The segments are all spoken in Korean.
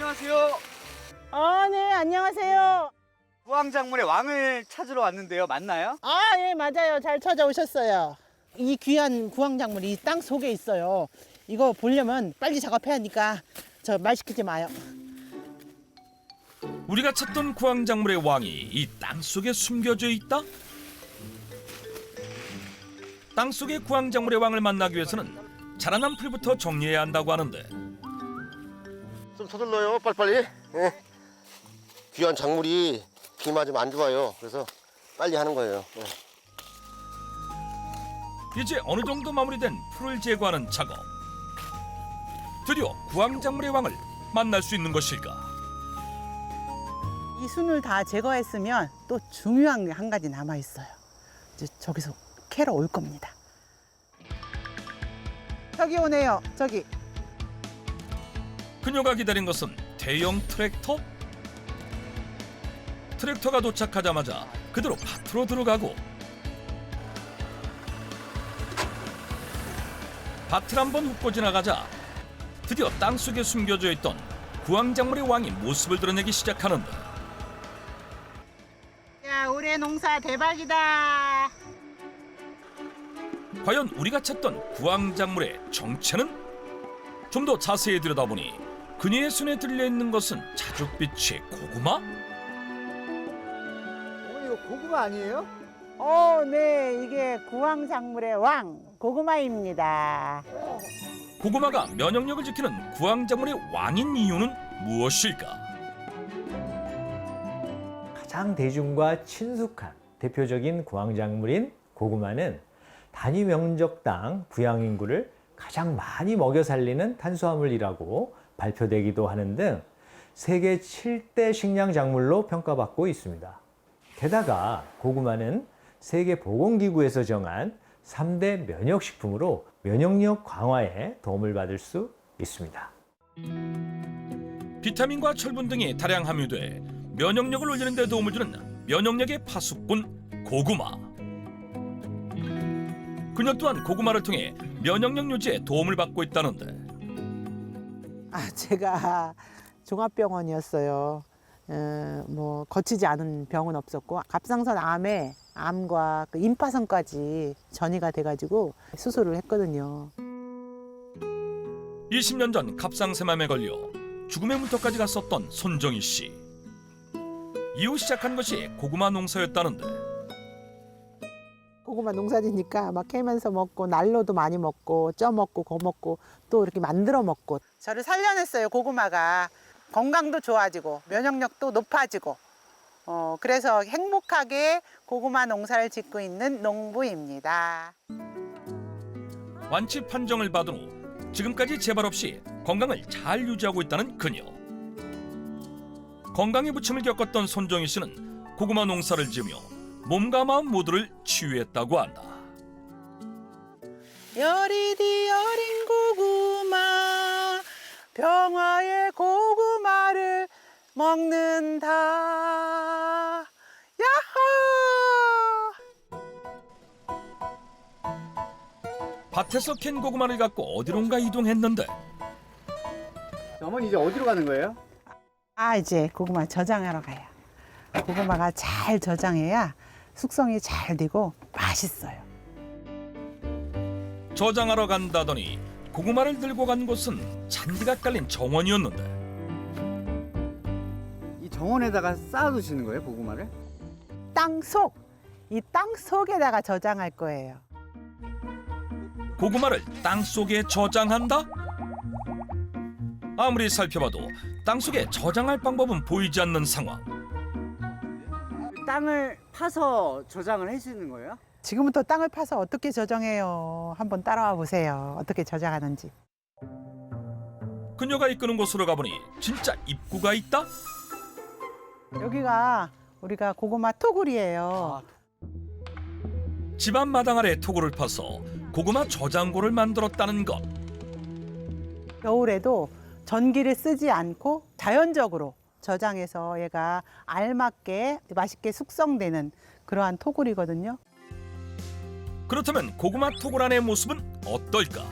안녕하세요. 네, 안녕하세요. 구황작물의 왕을 찾으러 왔는데요. 맞나요? 예, 맞아요. 잘 찾아오셨어요. 이 귀한 구황작물이 땅 속에 있어요. 이거 보려면 빨리 작업해야 하니까 저 말 시키지 마요. 우리가 찾던 구황작물의 왕이 이 땅속에 숨겨져 있다? 땅속의 구황작물의 왕을 만나기 위해서는 자라난 풀부터 정리해야 한다고 하는데 좀 서둘러요, 빨리빨리. 예. 귀한 작물이 비 맞으면 안 좋아요. 그래서 빨리 하는 거예요. 예. 이제 어느 정도 마무리된 풀을 제거하는 작업. 드디어 구황작물의 왕을 만날 수 있는 것일까? 이 순을 다 제거했으면 또 중요한 게 한 가지 남아 있어요. 이제 저기서 캐러 올 겁니다. 저기 오네요. 저기. 그녀가 기다린 것은 대형 트랙터? 트랙터가 도착하자마자 그대로 밭으로 들어가고 밭을 한번 훑고 지나가자 드디어 땅속에 숨겨져 있던 구황작물의 왕이 모습을 드러내기 시작하는데 야, 올해 농사 대박이다. 과연 우리가 찾던 구황작물의 정체는? 좀 더 자세히 들여다보니 그녀의 손에 들려있는 것은 자줏빛의 고구마? 이거 고구마 아니에요? 네, 이게 구황작물의 왕, 고구마입니다. 고구마가 면역력을 지키는 구황작물의 왕인 이유는 무엇일까? 가장 대중과 친숙한 대표적인 구황작물인 고구마는 단위 면적당 부양 인구를 가장 많이 먹여 살리는 탄수화물이라고 발표되기도 하는 등 세계 7대 식량 작물로 평가받고 있습니다. 게다가 고구마는 세계보건기구에서 정한 3대 면역식품으로 면역력 강화에 도움을 받을 수 있습니다. 비타민과 철분 등이 다량 함유돼 면역력을 올리는 데 도움을 주는 면역력의 파수꾼 고구마. 그녀 또한 고구마를 통해 면역력 유지에 도움을 받고 있다는데 제가 종합병원이었어요. 거치지 않은 병은 없었고 갑상선 암과 그 임파선까지 전이가 돼가지고 수술을 했거든요. 20년 전 갑상선암에 걸려 죽음의 문턱까지 갔었던 손정희 씨. 이후 시작한 것이 고구마 농사였다는데 고구마 농사지니까 막 캐면서 먹고 날로도 많이 먹고 쪄 먹고 거 먹고 또 이렇게 만들어 먹고 저를 살려냈어요. 고구마가 건강도 좋아지고 면역력도 높아지고 그래서 행복하게 고구마 농사를 짓고 있는 농부입니다. 완치 판정을 받은 후 지금까지 재발 없이 건강을 잘 유지하고 있다는 그녀. 건강의 부침을 겪었던 손정희 씨는 고구마 농사를 지으며 몸과 마음 모두를 치유했다고 한다. 여리디 여린 고구마 병화의 고구마를 먹는다. 야호! 밭에서 캔 고구마를 갖고 어디론가 이동했는데 어머니 이제 어디로 가는 거예요? 이제 고구마 저장하러 가요. 고구마가 잘 저장해야 숙성이 잘 되고 맛있어요. 저장하러 간다더니 고구마를 들고 간 곳은 잔디가 깔린 정원이었는데 이 정원에다가 쌓아두시는 거예요, 고구마를? 이 땅 속에다가 저장할 거예요. 고구마를 땅속에 저장한다? 아무리 살펴봐도 땅속에 저장할 방법은 보이지 않는 상황. 땅을 파서 저장을 해주는 거예요? 지금부터 땅을 파서 어떻게 저장해요? 한번 따라와 보세요. 어떻게 저장하는지. 그녀가 이끄는 곳으로 가보니 진짜 입구가 있다? 여기가 우리가 고구마 토굴이에요. 집안 마당 아래 토굴을 파서 고구마 저장고를 만들었다는 것. 겨울에도 전기를 쓰지 않고 자연적으로 저장해서 얘가 알맞게 맛있게 숙성되는 그러한 토굴이거든요. 그렇다면 고구마 토굴 안의 모습은 어떨까?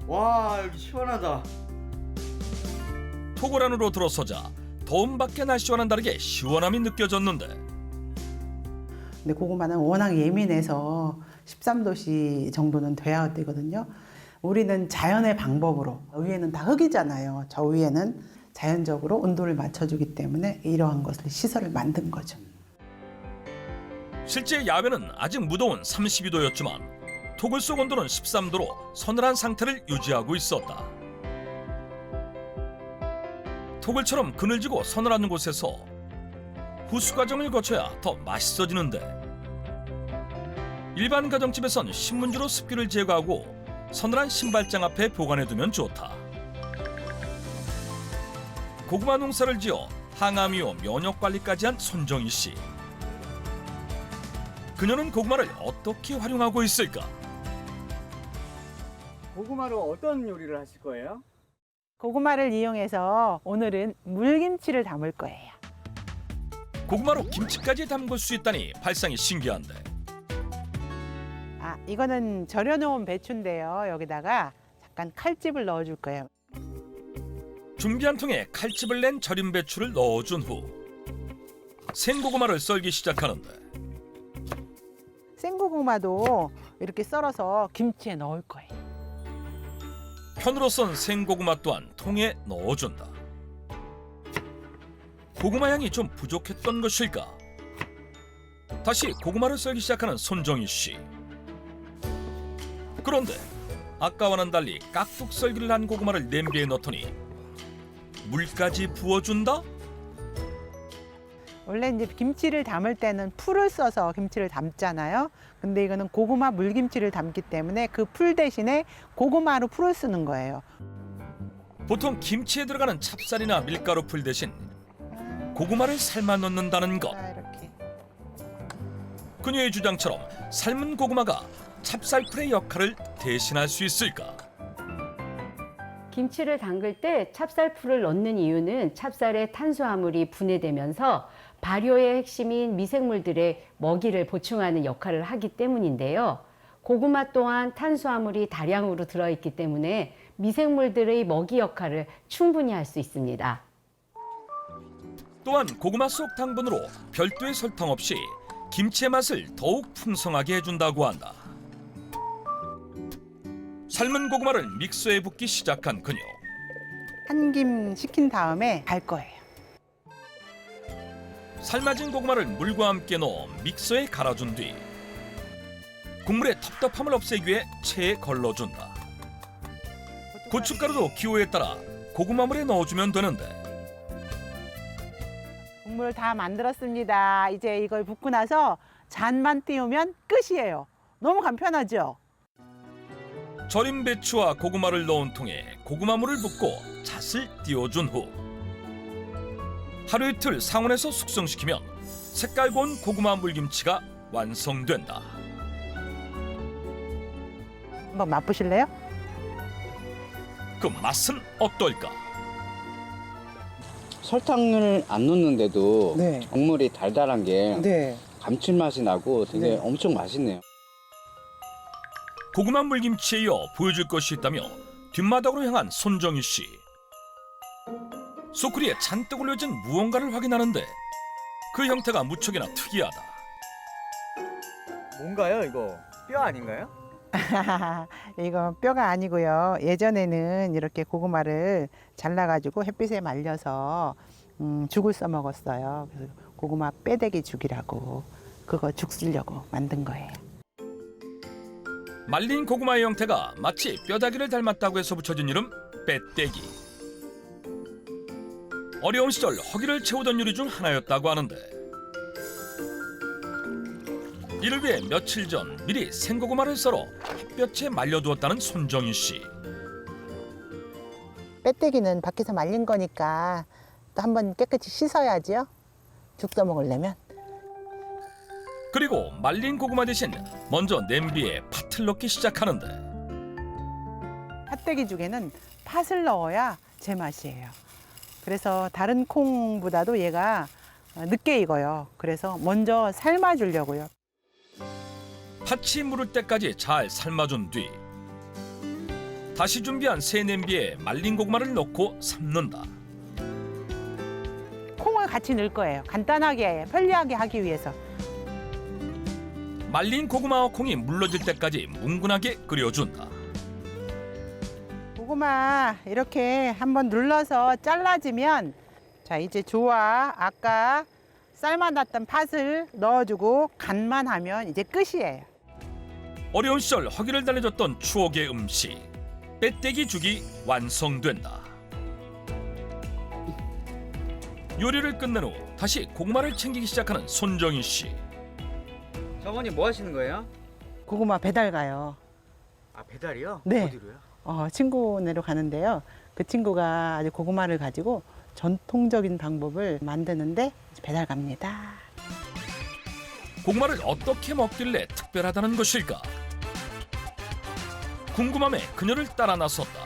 와, 여기 시원하다. 톡을 안으로 들어서자 더운 밖의 날씨와는 다르게 시원함이 느껴졌는데 근데 고구마는 워낙 예민해서 13도씨 정도는 돼야 되거든요. 우리는 자연의 방법으로, 위에는 다 흙이잖아요. 저 위에는 자연적으로 온도를 맞춰주기 때문에 이러한 것을 시설을 만든 거죠. 실제 야외는 아직 무더운 32도였지만 톡을 속 온도는 13도로 서늘한 상태를 유지하고 있었다. 톡을처럼 그늘지고 서늘한 곳에서 후수 과정을 거쳐야 더 맛있어지는데 일반 가정집에선 신문지로 습기를 제거하고 서늘한 신발장 앞에 보관해두면 좋다. 고구마 농사를 지어 항암이요 면역 관리까지 한 손정희 씨. 그녀는 고구마를 어떻게 활용하고 있을까? 고구마로 어떤 요리를 하실 거예요? 고구마를 이용해서 오늘은 물김치를 담을 거예요. 고구마로 김치까지 담글 수 있다니 발상이 신기한데 이거는 절여놓은 배추인데요. 여기다가 잠깐 칼집을 넣어줄 거예요. 준비한 통에 칼집을 낸 절인 배추를 넣어준 후 생고구마를 썰기 시작하는데 생고구마도 이렇게 썰어서 김치에 넣을 거예요. 편으로 썬 생고구마 또한 통에 넣어준다. 고구마 향이 좀 부족했던 것일까? 다시 고구마를 썰기 시작하는 손정희 씨. 그런데 아까와는 달리 깍둑 썰기를 한 고구마를 냄비에 넣더니 물까지 부어준다? 원래 이제 김치를 담을 때는 풀을 써서 김치를 담잖아요. 근데 이거는 고구마 물김치를 담기 때문에 그 풀 대신에 고구마로 풀을 쓰는 거예요. 보통 김치에 들어가는 찹쌀이나 밀가루 풀 대신 고구마를 삶아 넣는다는 것. 이렇게. 그녀의 주장처럼 삶은 고구마가 찹쌀풀의 역할을 대신할 수 있을까? 김치를 담글 때 찹쌀풀을 넣는 이유는 찹쌀의 탄수화물이 분해되면서 발효의 핵심인 미생물들의 먹이를 보충하는 역할을 하기 때문인데요. 고구마 또한 탄수화물이 다량으로 들어있기 때문에 미생물들의 먹이 역할을 충분히 할 수 있습니다. 또한 고구마 속 당분으로 별도의 설탕 없이 김치의 맛을 더욱 풍성하게 해준다고 한다. 삶은 고구마를 믹서에 붓기 시작한 그녀. 한 김 식힌 다음에 갈 거예요. 삶아진 고구마를 물과 함께 넣어 믹서에 갈아준 뒤 국물의 텁텁함을 없애기 위해 체에 걸러준다. 고춧가루도 기호에 따라 고구마물에 넣어주면 되는데 국물 다 만들었습니다. 이제 이걸 붓고 나서 잔만 띄우면 끝이에요. 너무 간편하죠? 절인 배추와 고구마를 넣은 통에 고구마물을 붓고 잣을 띄워준 후 하루 이틀 상온에서 숙성시키면 색깔 고운 고구마 물김치가 완성된다. 한번 맛보실래요? 그 맛은 어떨까? 설탕을 안 넣는데도 네. 국물이 달달한 게 네. 감칠맛이 나고 되게 네. 엄청 맛있네요. 고구마 물김치에 이어 보여줄 것이 있다며 뒷마당으로 향한 손정희 씨. 소쿠리에 잔뜩 올려진 무언가를 확인하는데 그 형태가 무척이나 특이하다. 뭔가요 이거? 뼈 아닌가요? 이건 뼈가 아니고요. 예전에는 이렇게 고구마를 잘라가지고 햇빛에 말려서 죽을 써 먹었어요. 그래서 고구마 빼대기 죽이라고 그거 죽 쓰려고 만든 거예요. 말린 고구마의 형태가 마치 뼈다귀를 닮았다고 해서 붙여진 이름 빼떼기. 어려운 시절 허기를 채우던 요리 중 하나였다고 하는데 이를 위해 며칠 전 미리 생고구마를 썰어 햇볕에 말려두었다는 손정희 씨. 빼떼기는 밖에서 말린 거니까 또 한번 깨끗이 씻어야지요. 죽 써 먹으려면. 그리고 말린 고구마 대신 먼저 냄비에 팥을 넣기 시작하는데 팥대기 죽에는 팥을 넣어야 제맛이에요. 그래서 다른 콩보다도 얘가 늦게 익어요. 그래서 먼저 삶아주려고요. 팥이 무를 때까지 잘 삶아준 뒤 다시 준비한 새 냄비에 말린 고구마를 넣고 삶는다. 같이 넣을 거예요. 간단하게 편리하게 하기 위해서. 말린 고구마와 콩이 물러질 때까지 뭉근하게 끓여준다. 고구마 이렇게 한번 눌러서 잘라지면 자 이제 좋아. 아까 삶아놨던 팥을 넣어주고 간만 하면 이제 끝이에요. 어려운 시절 허기를 달래줬던 추억의 음식. 빼떼기 죽이 완성된다. 요리를 끝낸 후 다시 고구마를 챙기기 시작하는 손정희 씨. 어머니 뭐 하시는 거예요? 고구마 배달 가요. 아, 배달이요? 네. 어디로요? 친구네로 가는데요. 그 친구가 아주 고구마를 가지고 전통적인 방법을 만드는데 배달 갑니다. 고구마를 어떻게 먹길래 특별하다는 것일까? 궁금함에 그녀를 따라 나섰다.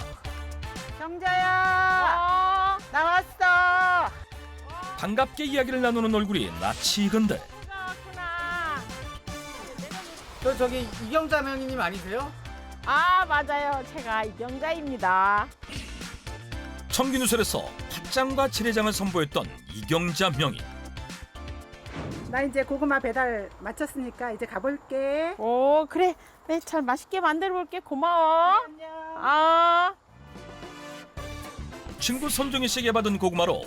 경자야, 나왔어. 반갑게 이야기를 나누는 얼굴이 낯이 익은데 저기 이경자 명희님 아니세요? 아, 맞아요. 제가 이경자입니다. 청기누설에서 팥장과 지레장을 선보였던 이경자 명인. 나 이제 고구마 배달 마쳤으니까 이제 가볼게. 오, 그래. 네, 잘 맛있게 만들어 볼게. 고마워. 아. 친구 손정희 씨에게 받은 고구마로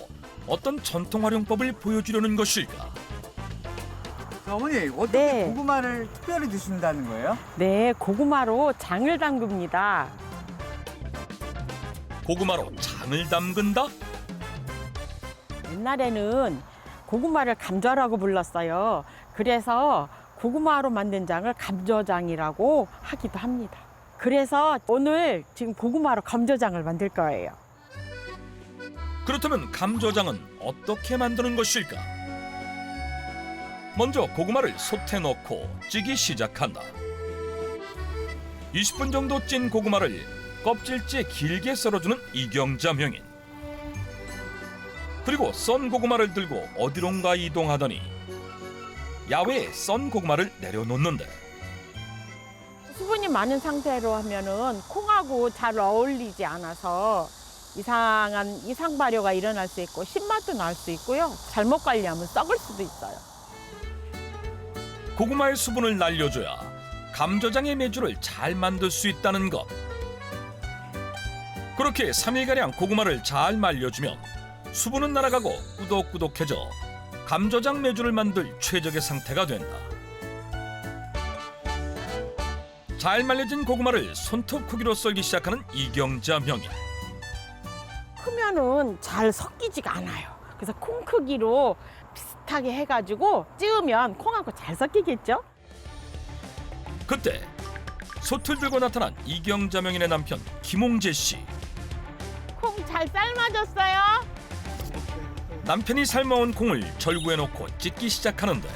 어떤 전통 활용법을 보여주려는 것일까? 어머니 어떻게 네. 고구마를 특별히 드신다는 거예요? 네, 고구마로 장을 담급니다. 고구마로 장을 담근다? 옛날에는 고구마를 감저라고 불렀어요. 그래서 고구마로 만든 장을 감저장이라고 하기도 합니다. 그래서 오늘 지금 고구마로 감저장을 만들 거예요. 그렇다면 감저장은 어떻게 만드는 것일까? 먼저 고구마를 솥에 넣고 찌기 시작한다. 20분 정도 찐 고구마를 껍질째 길게 썰어주는 이경자 명인. 그리고 썬 고구마를 들고 어디론가 이동하더니 야외에 썬 고구마를 내려놓는데 수분이 많은 상태로 하면은 콩하고 잘 어울리지 않아서 이상한 이상 발효가 일어날 수 있고 신맛도 날 수 있고요. 잘못 관리하면 썩을 수도 있어요. 고구마의 수분을 날려줘야 감저장의 메주를 잘 만들 수 있다는 것. 그렇게 3일가량 고구마를 잘 말려주면 수분은 날아가고 꾸덕꾸덕해져 감저장 메주를 만들 최적의 상태가 된다. 잘 말려진 고구마를 손톱 크기로 썰기 시작하는 이경자 명인. 크면은 잘 섞이지가 않아요. 그래서 콩 크기로 비슷하게 해가지고 찌우면 콩하고 잘 섞이겠죠? 그때 솥을 들고 나타난 이경자 명인의 남편 김홍재 씨. 콩 잘 삶아졌어요? 남편이 삶아온 콩을 절구에 넣고 찢기 시작하는데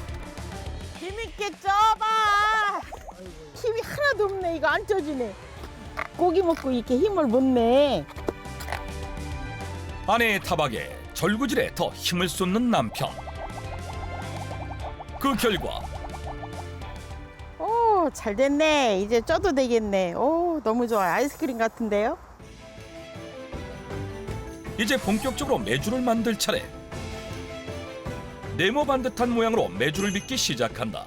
재밌게 쪄봐. 힘이 하나도 없네. 이거 안 쪄지네. 고기 먹고 이렇게 힘을 못 내. 아내의 타박에 절구질에 더 힘을 쏟는 남편. 그 결과 오, 잘 됐네. 이제 쪄도 되겠네. 오, 너무 좋아요. 아이스크림 같은데요? 이제 본격적으로 메주를 만들 차례. 네모 반듯한 모양으로 메주를 빚기 시작한다.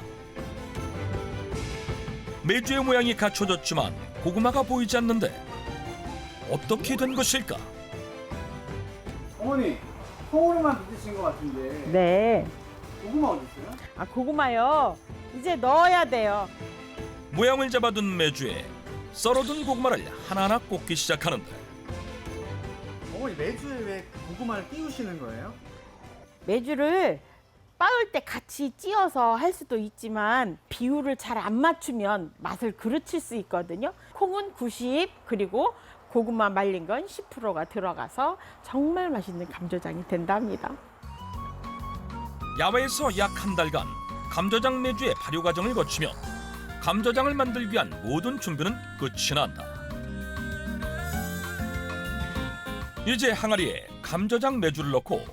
메주의 모양이 갖춰졌지만 고구마가 보이지 않는데 어떻게 된 것일까? 어머니 콩으로만 빚으신 것 같은데 네. 고구마 어디 있어요? 아, 고구마요. 이제 넣어야 돼요. 모양을 잡아둔 메주에 썰어둔 고구마를 하나하나 꽂기 시작하는데 어머니 매주에 왜 고구마를 띄우시는 거예요? 메주를 빻을 때 같이 찧어서 할 수도 있지만 비율을 잘 안 맞추면 맛을 그르칠 수 있거든요. 콩은 90 그리고 고구마 말린 건 10%가 들어가서 정말 맛있는 감조장이 된답니다. 야외에서 약 한 달간 감저장 메주의 발효 과정을 거치며 감저장을 만들기 위한 모든 준비는 끝이 난다. 이제 항아리에 감저장 메주를 넣고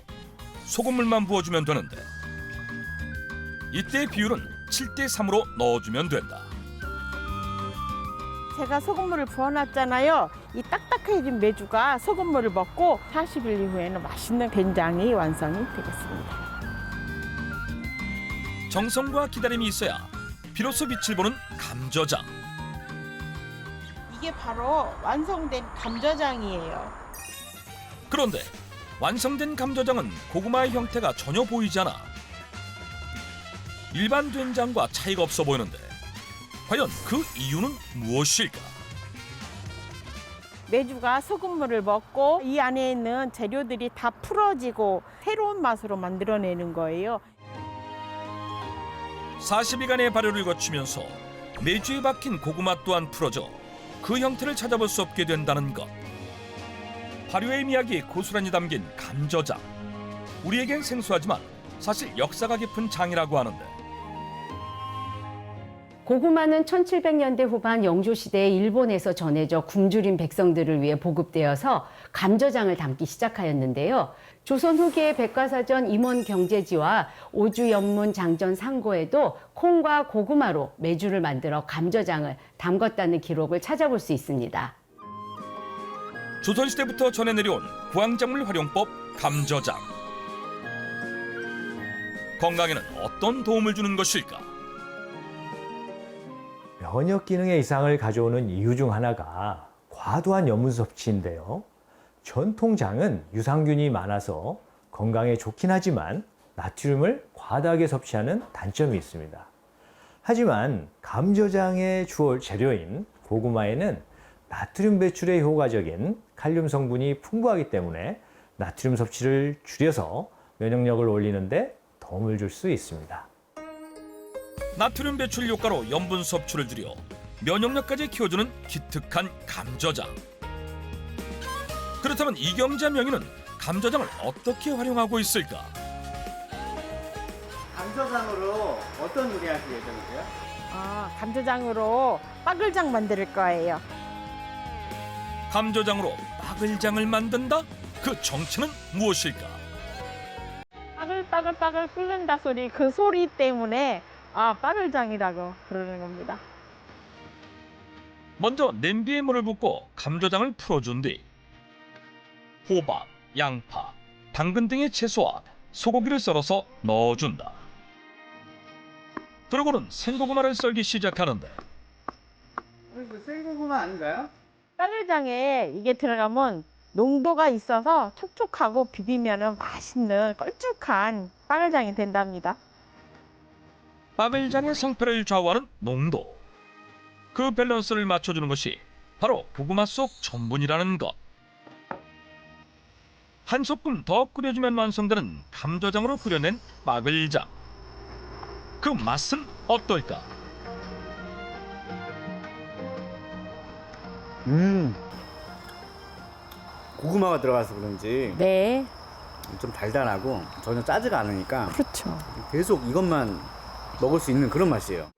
소금물만 부어주면 되는데 이때 비율은 7:3으로 넣어주면 된다. 제가 소금물을 부어놨잖아요. 이 딱딱 촉촉해진 메주가 소금물을 먹고 40일 이후에는 맛있는 된장이 완성이 되겠습니다. 정성과 기다림이 있어야 비로소 빛을 보는 감저장. 이게 바로 완성된 감저장이에요. 그런데 완성된 감저장은 고구마의 형태가 전혀 보이지 않아 일반 된장과 차이가 없어 보이는데 과연 그 이유는 무엇일까? 메주가 소금물을 먹고 이 안에 있는 재료들이 다 풀어지고 새로운 맛으로 만들어내는 거예요. 40일간의 발효를 거치면서 메주에 박힌 고구마 또한 풀어져 그 형태를 찾아볼 수 없게 된다는 것. 발효의 미학이 고스란히 담긴 감저장. 우리에겐 생소하지만 사실 역사가 깊은 장이라고 하는데 고구마는 1700년대 후반 영조시대에 일본에서 전해져 굶주린 백성들을 위해 보급되어서 감저장을 담기 시작하였는데요. 조선 후기의 백과사전 임원경제지와 오주연문 장전 상고에도 콩과 고구마로 메주를 만들어 감저장을 담궜다는 기록을 찾아볼 수 있습니다. 조선시대부터 전해 내려온 구황작물 활용법 감저장. 건강에는 어떤 도움을 주는 것일까? 면역 기능의 이상을 가져오는 이유 중 하나가 과도한 염분 섭취인데요. 전통장은 유산균이 많아서 건강에 좋긴 하지만 나트륨을 과다하게 섭취하는 단점이 있습니다. 하지만 감저장의 주요 재료인 고구마에는 나트륨 배출에 효과적인 칼륨 성분이 풍부하기 때문에 나트륨 섭취를 줄여서 면역력을 올리는 데 도움을 줄 수 있습니다. 나트륨 배출 효과로 염분 섭취를 줄여 면역력까지 키워주는 기특한 감저장. 그렇다면 이경자 명인은 감저장을 어떻게 활용하고 있을까? 감저장으로 어떤 요리 하실 예정이세요? 감저장으로 빠글장 만들 거예요. 감저장으로 빠글장을 만든다? 그 정체는 무엇일까? 빠글빠글 끓는다 소리 그 소리 때문에 빠글장이라고 부르는 겁니다. 먼저 냄비에 물을 붓고 감저장을 풀어준 뒤 호박, 양파, 당근 등의 채소와 소고기를 썰어서 넣어준다. 그러고는 생고구마를 썰기 시작하는데 이거 생고구마 아닌가요? 빠글장에 이게 들어가면 농도가 있어서 촉촉하고 비비면 맛있는 걸쭉한 빠글장이 된답니다. 빠글장의 성패를 좌우하는 농도. 그 밸런스를 맞춰주는 것이 바로 고구마 속 전분이라는 것. 한 소끔 더 끓여주면 완성되는 감저장으로 끓여낸 빠글장. 그 맛은 어떨까? 고구마가 들어가서 그런지 네, 좀 달달하고 전혀 짜지가 않으니까 그렇죠. 계속 이것만 먹을 수 있는 그런 맛이에요.